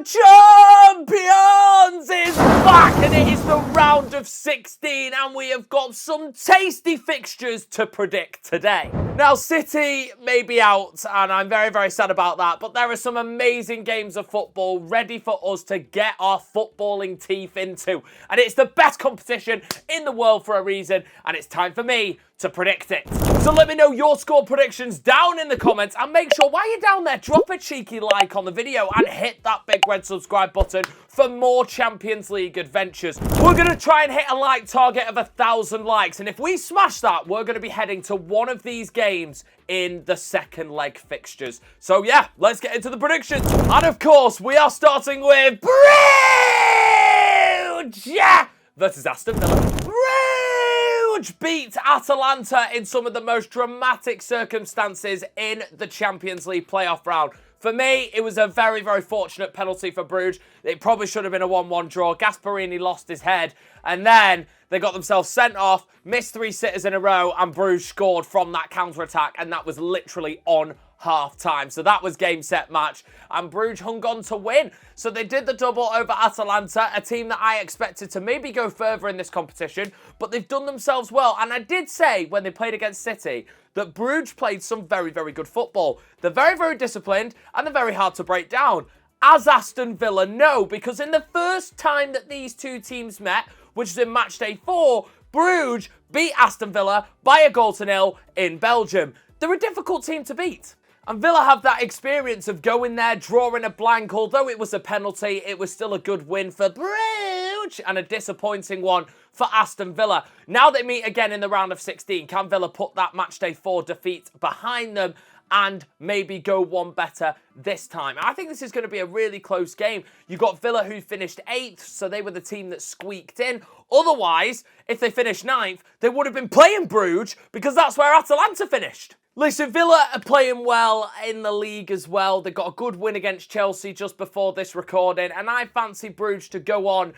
Champions is back, and it is the round of 16, and we have got some tasty fixtures to predict today. Now, City may be out, and I'm very, very sad about that, but there are some amazing games of football ready for us to get our footballing teeth into, and it's the best competition in the world for a reason, and it's time for me to predict it. So let me know your score predictions down in the comments, and make sure while you're down there, drop a cheeky like on the video and hit that big red subscribe button for more Champions League adventures. We're going to try and hit a like target of 1,000 likes, and if we smash that, we're going to be heading to one of these games in the second leg fixtures. So yeah, let's get into the predictions. And of course, we are starting with Bruges versus Aston Villa. Bruges beat Atalanta in some of the most dramatic circumstances in the Champions League playoff round. For me, it was a very, very fortunate penalty for Bruges. It probably should have been a 1-1 draw. Gasperini lost his head, and then they got themselves sent off, missed 3 sitters in a row, and Bruges scored from that counter-attack, and that was literally on half-time. So that was game, set, match, and Bruges hung on to win. So they did the double over Atalanta, a team that I expected to maybe go further in this competition, but they've done themselves well. And I did say when they played against City that Bruges played some very, very good football. They're very, very disciplined, and they're very hard to break down. As Aston Villa know, because in the first time that these two teams met, which is in match day 4, Bruges beat Aston Villa by 1-0 in Belgium. They're a difficult team to beat. And Villa have that experience of going there, drawing a blank. Although it was a penalty, it was still a good win for Bruges and a disappointing one for Aston Villa. Now they meet again in the round of 16. Can Villa put that matchday 4 defeat behind them and maybe go one better this time? I think this is going to be a really close game. You've got Villa, who finished 8th, so they were the team that squeaked in. Otherwise, if they finished 9th, they would have been playing Bruges, because that's where Atalanta finished. Listen, Villa are playing well in the league as well. They got a good win against Chelsea just before this recording, and I fancy Bruges to go on.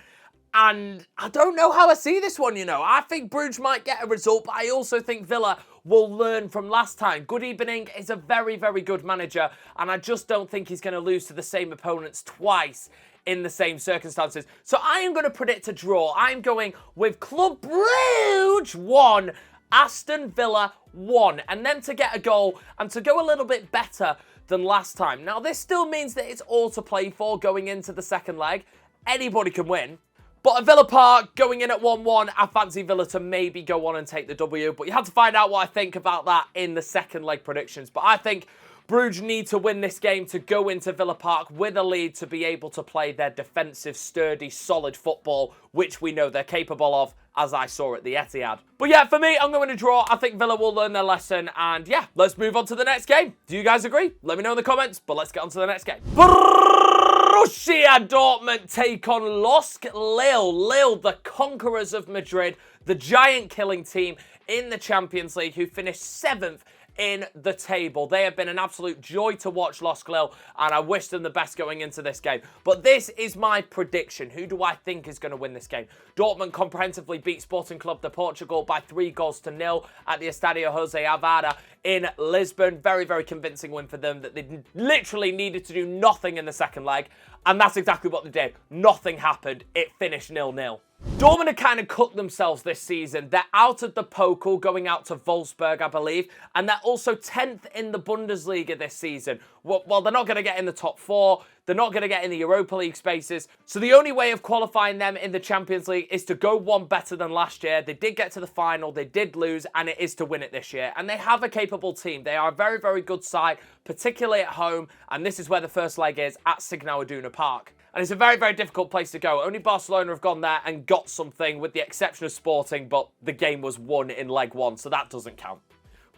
And I don't know how I see this one, you know. I think Bruges might get a result, but I also think Villa will learn from last time. Good Evening is a very, very good manager, and I just don't think he's going to lose to the same opponents twice in the same circumstances. So I am going to predict a draw. I'm going with Club Bruges 1, Aston Villa 1, and then to get a goal and to go a little bit better than last time. Now, this still means that it's all to play for going into the second leg. Anybody can win. But at Villa Park, going in at 1-1, I fancy Villa to maybe go on and take the W. But you have to find out what I think about that in the second leg predictions. But I think Bruges need to win this game to go into Villa Park with a lead to be able to play their defensive, sturdy, solid football, which we know they're capable of, as I saw at the Etihad. But yeah, for me, I'm going to draw. I think Villa will learn their lesson. And yeah, let's move on to the next game. Do you guys agree? Let me know in the comments, but let's get on to the next game. Borussia Dortmund take on LOSC Lille. Lille, the conquerors of Madrid, the giant-killing team in the Champions League, who finished 7th in the table. They have been an absolute joy to watch, LOSC Lille, and I wish them the best going into this game. But this is my prediction. Who do I think is going to win this game? Dortmund comprehensively beat Sporting Club de Portugal by 3-0 at the Estadio José Alvalade in Lisbon. Very, very convincing win for them, that they literally needed to do nothing in the second leg, and that's exactly what they did. Nothing happened. It finished 0-0. Dortmund have kind of cooked themselves this season. They're out of the Pokal, going out to Wolfsburg, I believe, and they're also 10th in the Bundesliga this season. Well, they're not going to get in the top 4. They're not going to get in the Europa League spaces. So the only way of qualifying them in the Champions League is to go one better than last year. They did get to the final. They did lose, and it is to win it this year. And they have a capable team. They are a very, very good side, particularly at home. And this is where the first leg is, at Signal Iduna Park. And it's a very, very difficult place to go. Only Barcelona have gone there and got something, with the exception of Sporting, but the game was won in leg 1, so that doesn't count.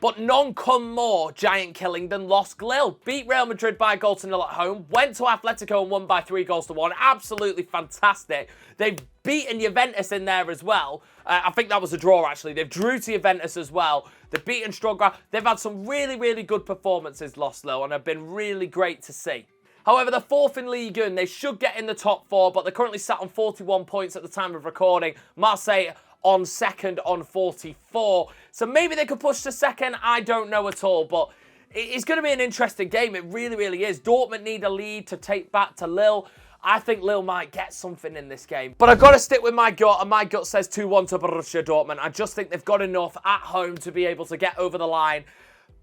But none come more giant-killing than LOSC Lille. Beat Real Madrid by 1-0 at home, went to Atletico and won by 3-1. Absolutely fantastic. They've beaten Juventus in there as well. I think that was a draw, actually. They've drew to Juventus as well. They've beaten Strogra. They've had some really, really good performances, LOSC Lille, and have been really great to see. However, they're 4th in Ligue 1. They should get in the top 4, but they're currently sat on 41 points at the time of recording. Marseille on 2nd on 44. So maybe they could push to 2nd. I don't know at all, but it's going to be an interesting game. It really, really is. Dortmund need a lead to take back to Lille. I think Lille might get something in this game. But I've got to stick with my gut, and my gut says 2-1 to Borussia Dortmund. I just think they've got enough at home to be able to get over the line.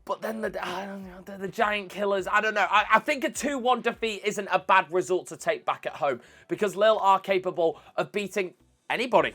But then the giant killers, I don't know. I think a 2-1 defeat isn't a bad result to take back at home because Lille are capable of beating anybody.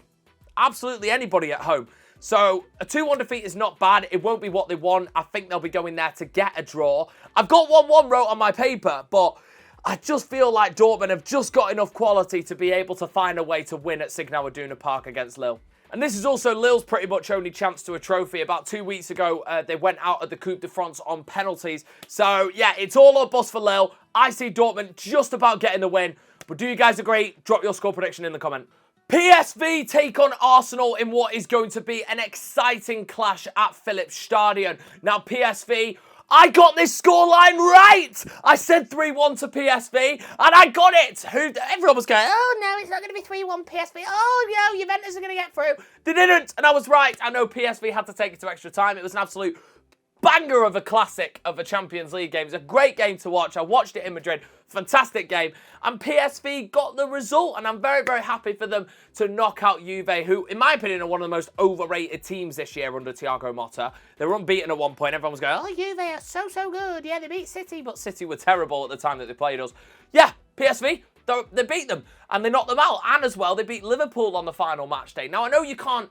Absolutely anybody at home. So a 2-1 defeat is not bad. It won't be what they want. I think they'll be going there to get a draw. I've got 1-1 wrote on my paper, but I just feel like Dortmund have just got enough quality to be able to find a way to win at Signal Iduna Park against Lille. And this is also Lille's pretty much only chance to a trophy. About 2 weeks ago, they went out at the Coupe de France on penalties. So, yeah, it's all or bust for Lille. I see Dortmund just about getting the win. But do you guys agree? Drop your score prediction in the comment. PSV take on Arsenal in what is going to be an exciting clash at Philips Stadion. Now, PSV... I got this scoreline right! I said 3-1 to PSV, and I got it! Everyone was going, oh no, it's not going to be 3-1 PSV. Oh no, Juventus are going to get through. They didn't, and I was right. I know PSV had to take it to extra time. It was an absolute banger of a classic of a Champions League game. It was a great game to watch. I watched it in Madrid. Fantastic game. And PSV got the result. And I'm very, very happy for them to knock out Juve, who, in my opinion, are one of the most overrated teams this year under Thiago Motta. They were unbeaten at one point. Everyone was going, oh, Juve are so good. Yeah, they beat City. But City were terrible at the time that they played us. Yeah, PSV, they beat them. And they knocked them out. And as well, they beat Liverpool on the final match day. Now, I know you can't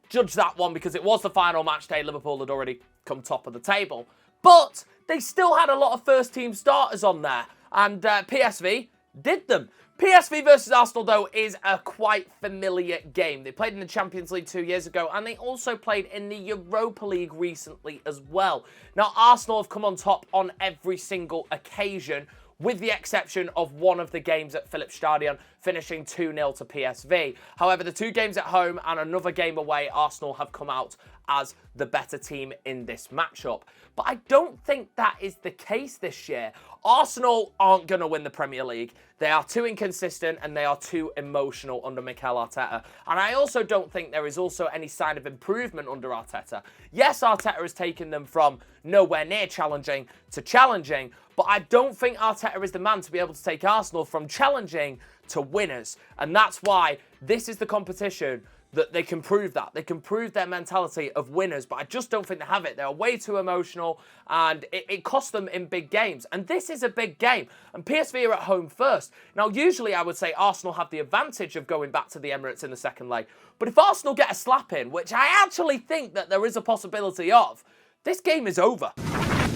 judge that one because it was the final match day. Liverpool had already come top of the table. But they still had a lot of first-team starters on there. And PSV did them. PSV versus Arsenal, though, is a quite familiar game. They played in the Champions League 2 years ago, and they also played in the Europa League recently as well. Now, Arsenal have come on top on every single occasion, with the exception of one of the games at Philips Stadion, finishing 2-0 to PSV. However, the 2 games at home and another game away, Arsenal have come out as the better team in this matchup. But I don't think that is the case this year. Arsenal aren't going to win the Premier League. They are too inconsistent and they are too emotional under Mikel Arteta. And I also don't think there is also any sign of improvement under Arteta. Yes, Arteta has taken them from nowhere near challenging to challenging, but I don't think Arteta is the man to be able to take Arsenal from challenging to winners. And that's why this is the competition that they can prove that. They can prove their mentality of winners, but I just don't think they have it. They're way too emotional, and it costs them in big games. And this is a big game, and PSV are at home first. Now, usually I would say Arsenal have the advantage of going back to the Emirates in the second leg. But if Arsenal get a slap in, which I actually think that there is a possibility of, this game is over.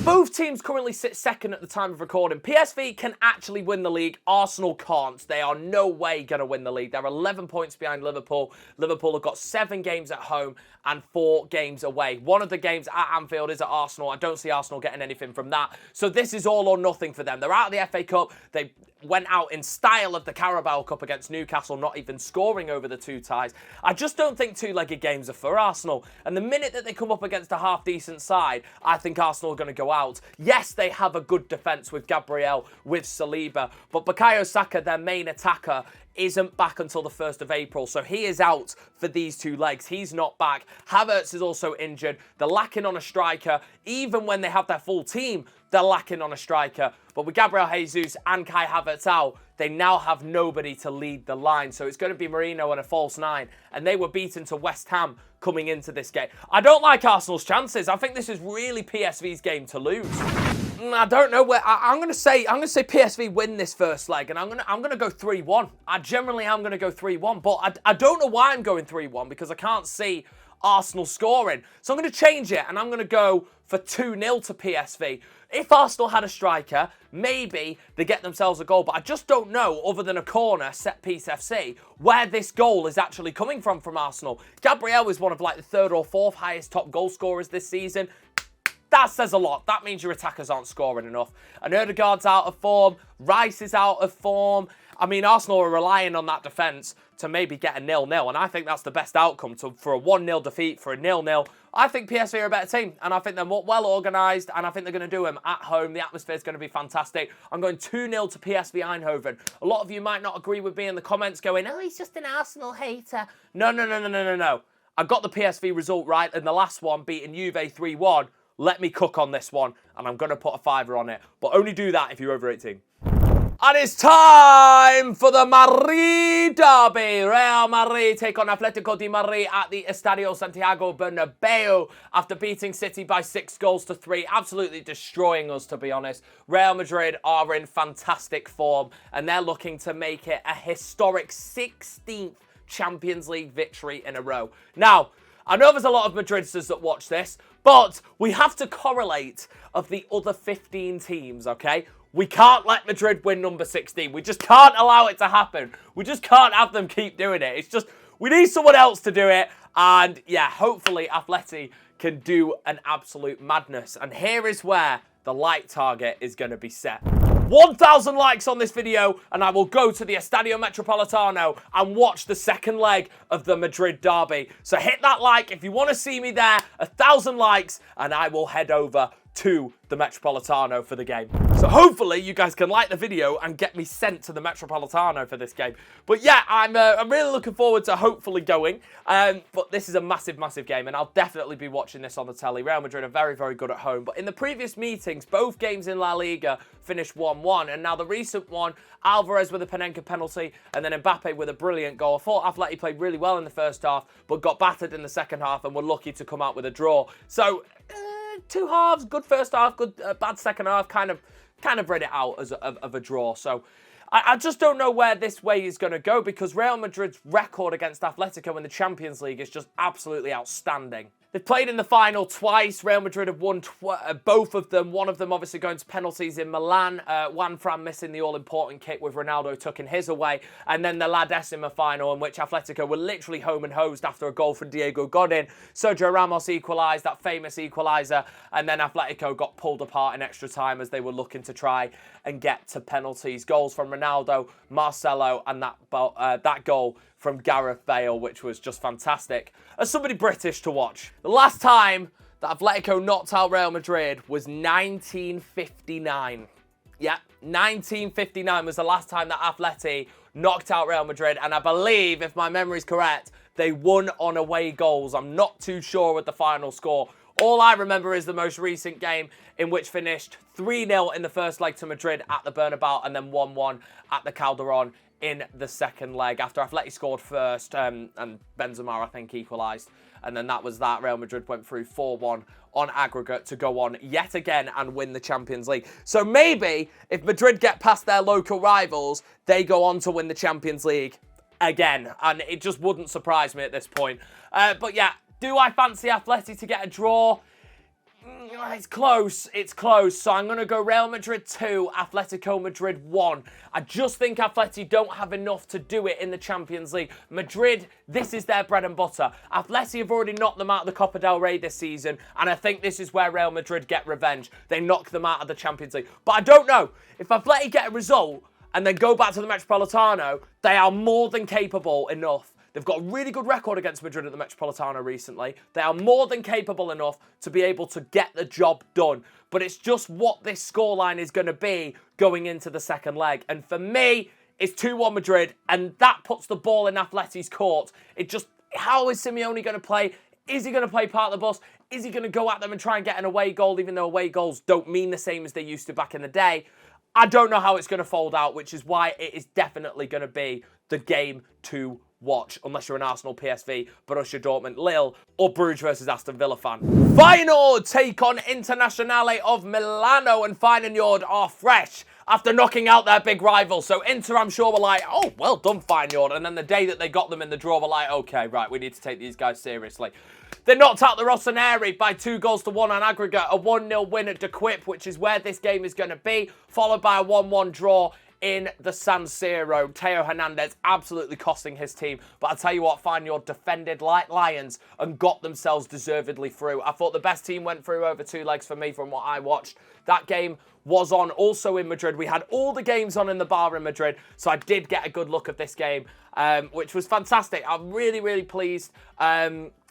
Both teams currently sit second at the time of recording. PSV can actually win the league. Arsenal can't. They are no way going to win the league. They're 11 points behind Liverpool. Liverpool have got 7 games at home and 4 games away. One of the games at Anfield is at Arsenal. I don't see Arsenal getting anything from that. So this is all or nothing for them. They're out of the FA Cup. They went out in style of the Carabao Cup against Newcastle, not even scoring over the 2 ties. I just don't think 2-legged games are for Arsenal. And the minute that they come up against a half-decent side, I think Arsenal are going to go out. Yes, they have a good defence with Gabriel, with Saliba, but Bukayo Saka, their main attacker, isn't back until the 1st of April, so he is out for these 2 legs. He's not back. Havertz is also injured. They're lacking on a striker. Even when they have their full team, they're lacking on a striker. But with Gabriel Jesus and Kai Havertz out, they now have nobody to lead the line. So it's going to be Marino and a false 9. And they were beaten to West Ham coming into this game. I don't like Arsenal's chances. I think this is really PSV's game to lose. I don't know where I'm going to say PSV win this first leg, and I'm going to go 3-1. I generally am going to go 3-1, but I don't know why I'm going 3-1 because I can't see Arsenal scoring. So I'm going to change it, and I'm going to go for 2-0 to PSV. If Arsenal had a striker, maybe they get themselves a goal, but I just don't know, other than a corner, set-piece FC, where this goal is actually coming from Arsenal. Gabriel is one of like the 3rd or 4th highest top goal scorers this season. That says a lot. That means your attackers aren't scoring enough. And Ødegaard's out of form. Rice is out of form. I mean, Arsenal are relying on that defence to maybe get a 0-0. And I think that's the best outcome for a 1-0 defeat, for a 0-0. I think PSV are a better team. And I think they're well organised. And I think they're going to do them at home. The atmosphere is going to be fantastic. I'm going 2-0 to PSV Eindhoven. A lot of you might not agree with me in the comments going, oh, he's just an Arsenal hater. No. I got the PSV result right in the last one, beating Juve 3-1. Let me cook on this one, and I'm going to put a 5 on it. But only do that if you're over 18. And it's time for the Madrid Derby. Real Madrid take on Atletico de Madrid at the Estadio Santiago Bernabeu after beating City by 6-3. Absolutely destroying us, to be honest. Real Madrid are in fantastic form and they're looking to make it a historic 16th Champions League victory in a row. Now, I know there's a lot of Madridsters that watch this, but we have to correlate of the other 15 teams, okay? We can't let Madrid win number 16. We just can't allow it to happen. We just can't have them keep doing it. It's just, we need someone else to do it. And yeah, hopefully Atleti can do an absolute madness. And here is where the like target is going to be set. 1,000 likes on this video and I will go to the Estadio Metropolitano and watch the second leg of the Madrid Derby. So hit that like if you want to see me there, 1,000 likes, and I will head over to the Metropolitano for the game. So hopefully you guys can like the video and get me sent to the Metropolitano for this game. But yeah, I'm really looking forward to hopefully going. But this is a massive, massive game and I'll definitely be watching this on the telly. Real Madrid are very, very good at home. But in the previous meetings, both games in La Liga finished 1-1. And now the recent one, Alvarez with a Panenka penalty and then Mbappe with a brilliant goal. I thought Atleti played really well in the first half, but got battered in the second half and were lucky to come out with a draw. So two halves, good first half, good bad second half, kind of read it out as of a draw. So I just don't know where this way is going to go because Real Madrid's record against Atletico in the Champions League is just absolutely outstanding. They've played in the final twice. Real Madrid have won both of them. One of them obviously going to penalties in Milan. Juan Fran missing the all-important kick with Ronaldo tucking his away. And then the La Decima final in which Atletico were literally home and hosed after a goal from Diego Godin. Sergio Ramos equalised, that famous equaliser. And then Atletico got pulled apart in extra time as they were looking to try and get to penalties. Goals from Ronaldo, Marcelo, and that goal from Gareth Bale, which was just fantastic. As somebody British to watch. The last time that Atletico knocked out Real Madrid was 1959. Yeah, 1959 was the last time that Atleti knocked out Real Madrid. And I believe, if my memory is correct, they won on away goals. I'm not too sure with the final score. All I remember is the most recent game in which finished 3-0 in the first leg to Madrid at the Bernabeu and then 1-1 at the Calderon in the second leg after Atleti scored first and Benzema, I think, equalised. And then that was that. Real Madrid went through 4-1 on aggregate to go on yet again and win the Champions League. So maybe if Madrid get past their local rivals, they go on to win the Champions League again. And it just wouldn't surprise me at this point. But yeah, do I fancy Atleti to get a draw? It's close. It's close. So I'm going to go Real Madrid 2, Atletico Madrid 1. I just think Atleti don't have enough to do it in the Champions League. Madrid, this is their bread and butter. Atleti have already knocked them out of the Copa del Rey this season, and I think this is where Real Madrid get revenge. They knock them out of the Champions League. But I don't know. If Atleti get a result and then go back to the Metropolitano, they are more than capable enough. They've got a really good record against Madrid at the Metropolitano recently. They are more than capable enough to be able to get the job done. But it's just what this scoreline is going to be going into the second leg. And for me, it's 2-1 Madrid, and that puts the ball in Atleti's court. How is Simeone going to play? Is he going to play part of the bus? Is he going to go at them and try and get an away goal, even though away goals don't mean the same as they used to back in the day? I don't know how it's going to fold out, which is why it is definitely going to be the game to watch, unless you're an Arsenal, PSV, Borussia Dortmund, Lille, or Bruges versus Aston Villa fan. Feyenoord take on Internazionale of Milano, and Feyenoord are fresh after knocking out their big rival. So Inter, I'm sure, were like, oh, well done, Feyenoord. And then the day that they got them in the draw, were like, okay, right, we need to take these guys seriously. They knocked out the Rossoneri by 2-1 on aggregate, a 1-0 win at De Kuip, which is where this game is going to be, followed by a 1-1 draw in the San Siro. Theo Hernandez absolutely costing his team. But I'll tell you what, Feyenoord defended like lions and got themselves deservedly through. I thought the best team went through over 2 legs for me from what I watched. That game was on also in Madrid. We had all the games on in the bar in Madrid, so I did get a good look at this game, which was fantastic. I'm really, really pleased.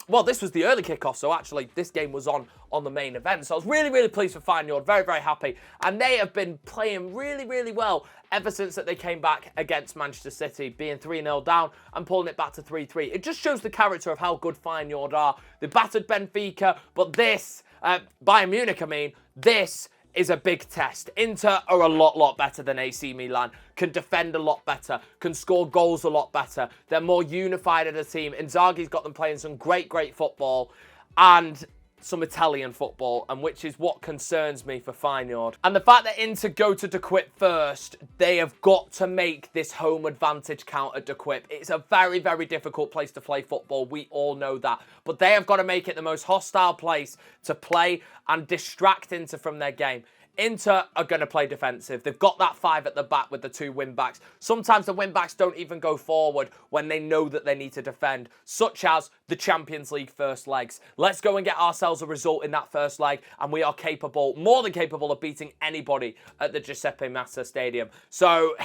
Well, this was the early kickoff, so actually this game was on the main event. So I was really, really pleased with Feyenoord. Very, very happy. And they have been playing really, really well ever since that they came back against Manchester City, being 3-0 down and pulling it back to 3-3. It just shows the character of how good Feyenoord are. They battered Benfica, but this, Bayern Munich, I mean, this is a big test. Inter are a lot better than AC Milan, can defend a lot better, can score goals a lot better. They're more unified as a team. Inzaghi's got them playing some great football and some Italian football, and which is what concerns me for Feyenoord. And the fact that Inter go to De Kuip first, they have got to make this home advantage count at De Kuip. It's a very difficult place to play football. We all know that. But they have got to make it the most hostile place to play and distract Inter from their game. Inter are going to play defensive. They've got that 5 at the back with the 2 wing-backs. Sometimes the wing-backs don't even go forward when they know that they need to defend, such as the Champions League first legs. Let's go and get ourselves a result in that first leg, and we are capable, more than capable, of beating anybody at the Giuseppe Meazza Stadium. So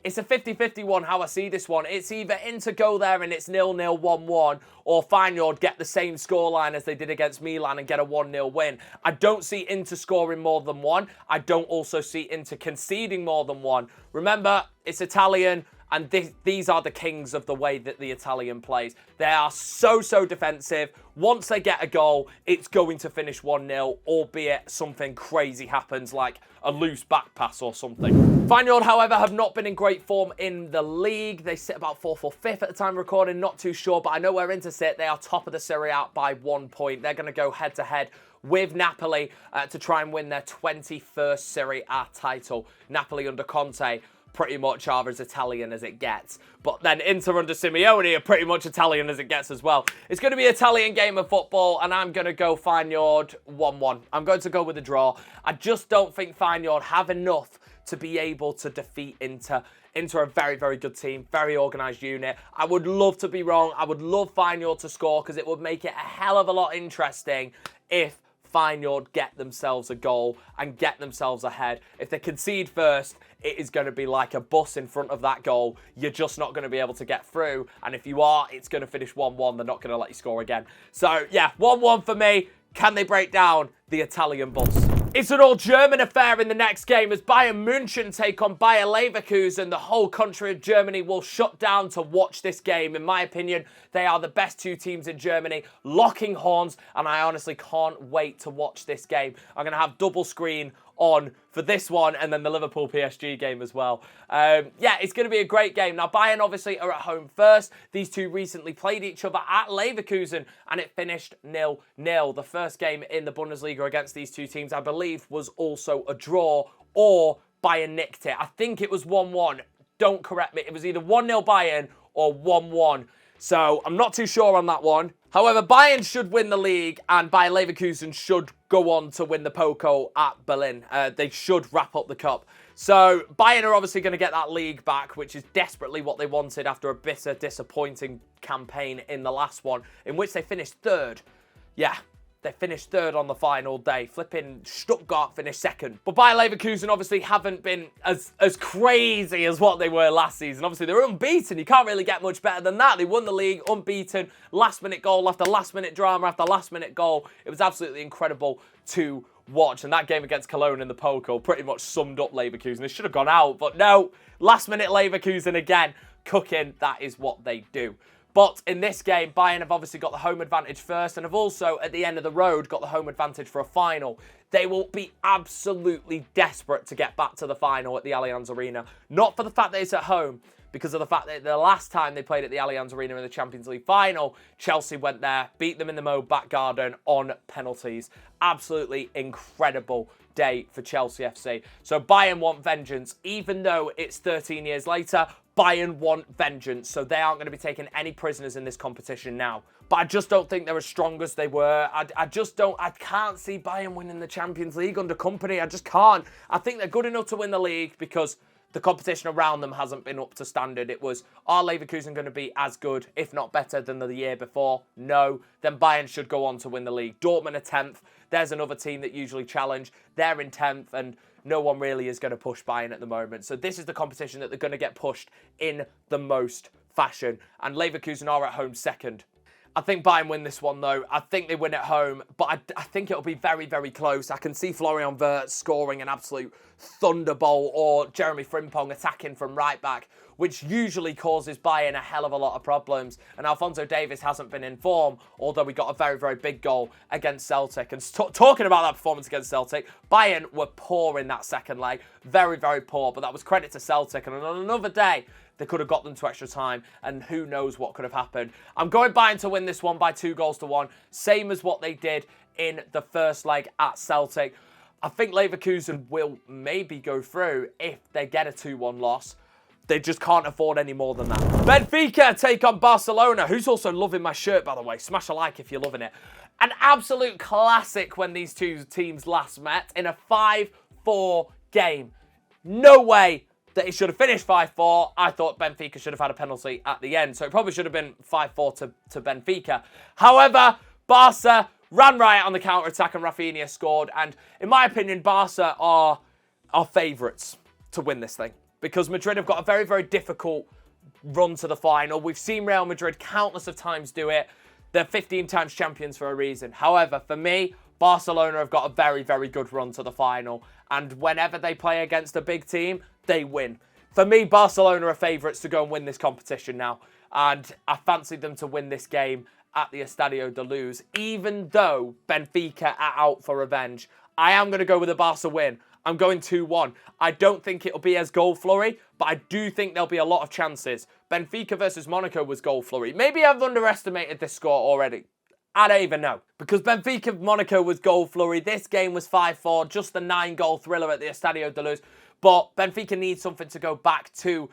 it's a 50-50 one how I see this one. It's either Inter go there and it's 0-0, 1-1, or Feyenoord get the same scoreline as they did against Milan and get a 1-0 win. I don't see Inter scoring more than 1. I don't also see Inter conceding more than 1. Remember, it's Italian, and these are the kings of the way that the Italian plays. They are so defensive. Once they get a goal, it's going to finish 1-0, albeit something crazy happens, like a loose back pass or something. Feyenoord, however, have not been in great form in the league. They sit about 4th or 5th at the time of recording, not too sure, but I know where Inter sit. They are top of the Serie A by 1 point. They're going to go head-to-head with Napoli to try and win their 21st Serie A title. Napoli under Conte pretty much are as Italian as it gets. But then Inter under Simeone are pretty much Italian as it gets as well. It's going to be an Italian game of football, and I'm going to go Feyenoord 1-1. I'm going to go with a draw. I just don't think Feyenoord have enough to be able to defeat Inter. Inter are a very good team, very organised unit. I would love to be wrong. I would love Feyenoord to score because it would make it a hell of a lot interesting if Feyenoord get themselves a goal and get themselves ahead. If they concede first, it is going to be like a bus in front of that goal. You're just not going to be able to get through. And if you are, it's going to finish 1-1. They're not going to let you score again. So, yeah, 1-1 for me. Can they break down the Italian bus? It's an all-German affair in the next game as Bayern München take on Bayer Leverkusen. The whole country of Germany will shut down to watch this game. In my opinion, they are the best 2 teams in Germany, locking horns, and I honestly can't wait to watch this game. I'm going to have double screen on for this one and then the Liverpool PSG game as well. Yeah, it's going to be a great game. Now, Bayern obviously are at home first. These two recently played each other at Leverkusen and it finished 0-0. The first game in the Bundesliga against these two teams, I believe, was also a draw or Bayern nicked it. I think it was 1-1. Don't correct me. It was either 1-0 Bayern or 1-1. So I'm not too sure on that one. However, Bayern should win the league and Bayer Leverkusen should go on to win the Pokal at Berlin. They should wrap up the cup. So Bayern are obviously going to get that league back, which is desperately what they wanted after a bitter, disappointing campaign in the last one, in which they finished 3rd. Yeah, they finished 3rd on the final day. Flipping Stuttgart finished 2nd. But Bayer Leverkusen obviously haven't been as crazy as what they were last season. Obviously, they were unbeaten. You can't really get much better than that. They won the league unbeaten. Last-minute goal after last-minute drama after last-minute goal. It was absolutely incredible to watch. And that game against Cologne in the Pokal pretty much summed up Leverkusen. They should have gone out. But no, last-minute Leverkusen again. Cooking, that is what they do. But in this game, Bayern have obviously got the home advantage first and have also, at the end of the road, got the home advantage for a final. They will be absolutely desperate to get back to the final at the Allianz Arena. Not for the fact that it's at home, because of the fact that the last time they played at the Allianz Arena in the Champions League final, Chelsea went there, beat them in the Mo back garden on penalties. Absolutely incredible day for Chelsea FC. So Bayern want vengeance, even though it's 13 years later. Bayern want vengeance, so they aren't going to be taking any prisoners in this competition now. But I just don't think they're as strong as they were. I can't see Bayern winning the Champions League under Company. I just can't. I think they're good enough to win the league because the competition around them hasn't been up to standard. It was, are Leverkusen going to be as good, if not better, than the year before? No. Then Bayern should go on to win the league. Dortmund are 10th. There's another team that usually challenge. They're in 10th, and no one really is going to push Bayern at the moment. So this is the competition that they're going to get pushed in the most fashion. And Leverkusen are at home 2nd. I think Bayern win this one, though. I think they win at home, but I think it'll be very, very close. I can see Florian Wirtz scoring an absolute thunderbolt, or Jeremy Frimpong attacking from right back, which usually causes Bayern a hell of a lot of problems. And Alphonso Davies hasn't been in form, although he got a very, very big goal against Celtic. And talking about that performance against Celtic, Bayern were poor in that second leg. Very, very poor, but that was credit to Celtic. And on another day, they could have got them to extra time, and who knows what could have happened. I'm going Bayern to win this one by 2-1, same as what they did in the first leg at Celtic. I think Leverkusen will maybe go through if they get a 2-1 loss. They just can't afford any more than that. Benfica take on Barcelona, who's also loving my shirt, by the way. Smash a like if you're loving it. An absolute classic when these two teams last met in a 5-4 game. No way that it should have finished 5-4. I thought Benfica should have had a penalty at the end, so it probably should have been 5-4 to Benfica. However, Barca ran riot on the counter-attack and Rafinha scored, and in my opinion, Barca are favourites to win this thing, because Madrid have got a very, very difficult run to the final. We've seen Real Madrid countless of times do it. They're 15 times champions for a reason. However, for me, Barcelona have got a very, very good run to the final, and whenever they play against a big team, they win. For me, Barcelona are favourites to go and win this competition now, and I fancy them to win this game at the Estadio de Luz, even though Benfica are out for revenge. I am going to go with a Barca win. I'm going 2-1. I don't think it'll be as goal flurry, but I do think there'll be a lot of chances. Benfica versus Monaco was goal flurry. Maybe I've underestimated this score already. I don't even know. Because Benfica Monaco was goal flurry. This game was 5-4, just the 9-goal thriller at the Estadio de Luz. But Benfica needs something to go back to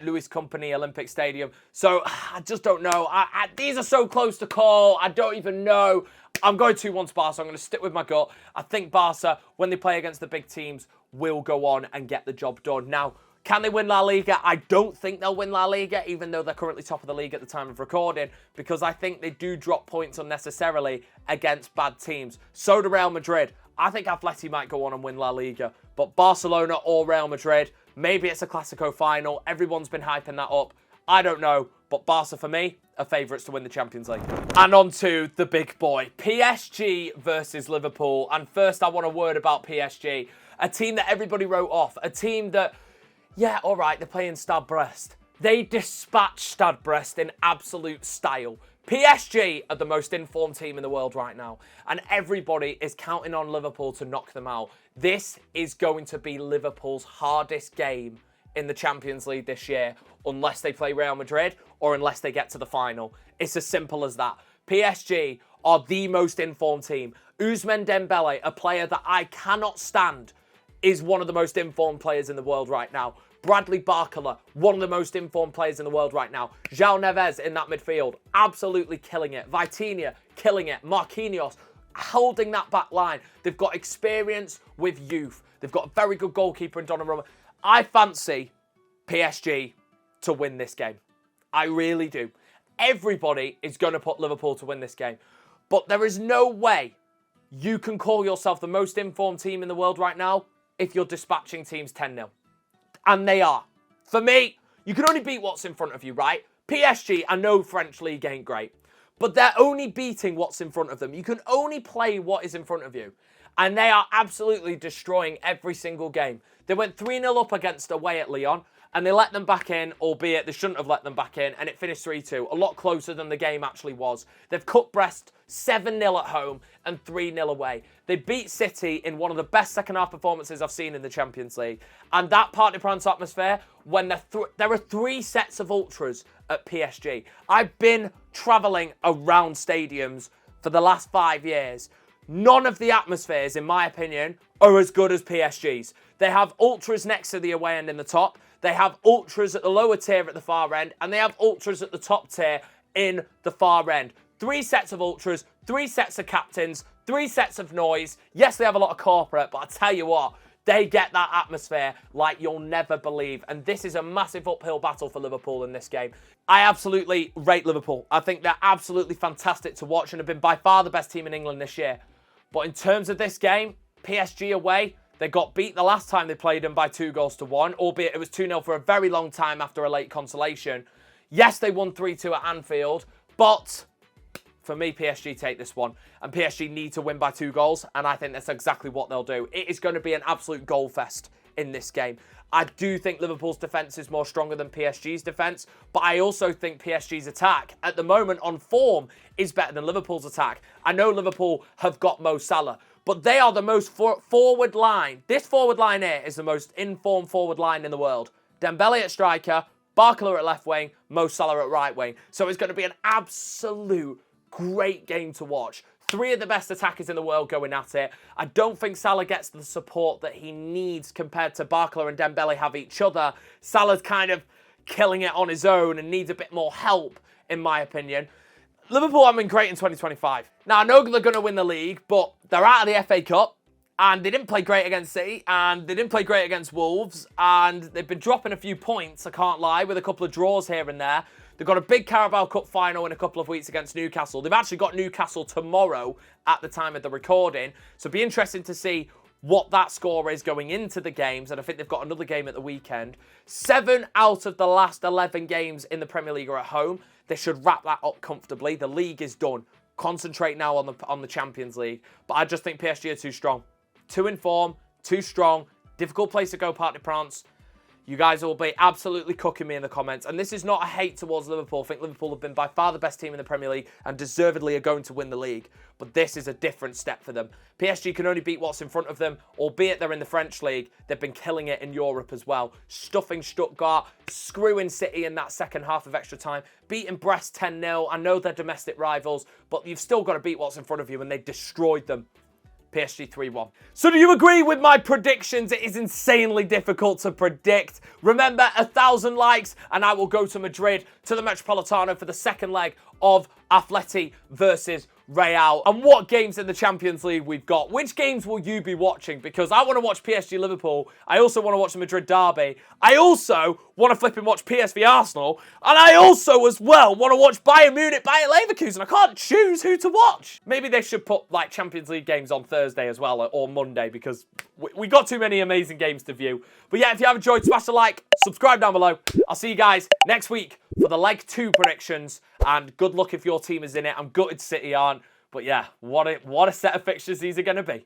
Luis Company Olympic Stadium. So I just don't know. These are so close to call. I don't even know. I'm going 2-1 to Barca. I'm going to stick with my gut. I think Barca, when they play against the big teams, will go on and get the job done. Now, can they win La Liga? I don't think they'll win La Liga, even though they're currently top of the league at the time of recording, because I think they do drop points unnecessarily against bad teams. So do Real Madrid. I think Atleti might go on and win La Liga, but Barcelona or Real Madrid, maybe it's a Clasico final. Everyone's been hyping that up. I don't know, but Barca, for me, are favourites to win the Champions League. And on to the big boy, PSG versus Liverpool. And first, I want a word about PSG, a team that everybody wrote off, a team that, yeah, all right, they're playing Stade Brest. They dispatched Stade Brest in absolute style. PSG are the most informed team in the world right now, and everybody is counting on Liverpool to knock them out. This is going to be Liverpool's hardest game in the Champions League this year, unless they play Real Madrid or unless they get to the final. It's as simple as that. PSG are the most informed team. Ousmane Dembele, a player that I cannot stand, is one of the most informed players in the world right now. Bradley Barcola, one of the most informed players in the world right now. João Neves in that midfield, absolutely killing it. Vitinha, killing it. Marquinhos, holding that back line. They've got experience with youth. They've got a very good goalkeeper in Donnarumma. I fancy PSG to win this game. I really do. Everybody is going to put Liverpool to win this game. But there is no way you can call yourself the most informed team in the world right now if you're dispatching teams 10-0. And they are. For me, you can only beat what's in front of you, right? PSG, I know French league ain't great, but they're only beating what's in front of them. You can only play what is in front of you. And they are absolutely destroying every single game. They went 3-0 up against away at Lyon, and they let them back in, albeit they shouldn't have let them back in, and it finished 3-2, a lot closer than the game actually was. They've cut Brest 7-0 at home and 3-0 away. They beat City in one of the best second-half performances I've seen in the Champions League. And that Parc des Princes atmosphere, when there are 3 sets of ultras at PSG. I've been travelling around stadiums for the last 5 years. None of the atmospheres, in my opinion, are as good as PSG's. They have ultras next to the away end in the top. They have ultras at the lower tier at the far end. And they have ultras at the top tier in the far end. 3 sets of ultras, 3 sets of captains, 3 sets of noise. Yes, they have a lot of corporate, but I tell you what, they get that atmosphere like you'll never believe. And this is a massive uphill battle for Liverpool in this game. I absolutely rate Liverpool. I think they're absolutely fantastic to watch and have been by far the best team in England this year. But in terms of this game, PSG away, they got beat the last time they played them by 2-1, albeit it was 2-0 for a very long time after a late consolation. Yes, they won 3-2 at Anfield, but For me, PSG take this one, and PSG need to win by 2 goals, and I think that's exactly what they'll do. It is going to be an absolute goal fest in this game. I do think Liverpool's defence is more stronger than PSG's defence, but I also think PSG's attack, at the moment on form, is better than Liverpool's attack. I know Liverpool have got Mo Salah, but they are the most forward line. This forward line here is the most informed forward line in the world. Dembele at striker, Barcola at left wing, Mo Salah at right wing. So it's going to be an absolute great game to watch. 3 of the best attackers in the world going at it. I don't think Salah gets the support that he needs compared to Barcola and Dembele have each other. Salah's kind of killing it on his own and needs a bit more help, in my opinion. Liverpool have been great in 2025. Now, I know they're going to win the league, but they're out of the FA Cup, and they didn't play great against City, and they didn't play great against Wolves, and they've been dropping a few points, I can't lie, with a couple of draws here and there. They've got a big Carabao Cup final in a couple of weeks against Newcastle. They've actually got Newcastle tomorrow at the time of the recording. So it'll be interesting to see what that score is going into the games. And I think they've got another game at the weekend. 7 out of the last 11 games in the Premier League are at home. They should wrap that up comfortably. The league is done. Concentrate now on the Champions League. But I just think PSG are too strong. Too in form, too strong. Difficult place to go, Parc des Princes. You guys will be absolutely cooking me in the comments. And this is not a hate towards Liverpool. I think Liverpool have been by far the best team in the Premier League and deservedly are going to win the league. But this is a different step for them. PSG can only beat what's in front of them, albeit they're in the French league. They've been killing it in Europe as well. Stuffing Stuttgart, screwing City in that second half of extra time, beating Brest 10-0. I know they're domestic rivals, but you've still got to beat what's in front of you, and they destroyed them. PSG 3-1. So do you agree with my predictions? It is insanely difficult to predict. Remember, 1,000 likes and I will go to Madrid, to the Metropolitano for the second leg of Atleti versus Real. And what games in the Champions League we've got. Which games will you be watching? Because I want to watch PSG Liverpool. I also want to watch the Madrid Derby. I also want to flip and watch PSV Arsenal. And I also, as well, want to watch Bayern Munich, Bayer Leverkusen. I can't choose who to watch. Maybe they should put, like, Champions League games on Thursday as well, or Monday, because we got too many amazing games to view. But yeah, if you have enjoyed, smash a like, subscribe down below. I'll see you guys next week for the Leg 2 predictions. And good luck if your team is in it. I'm gutted City aren't. But yeah, what a set of fixtures these are going to be.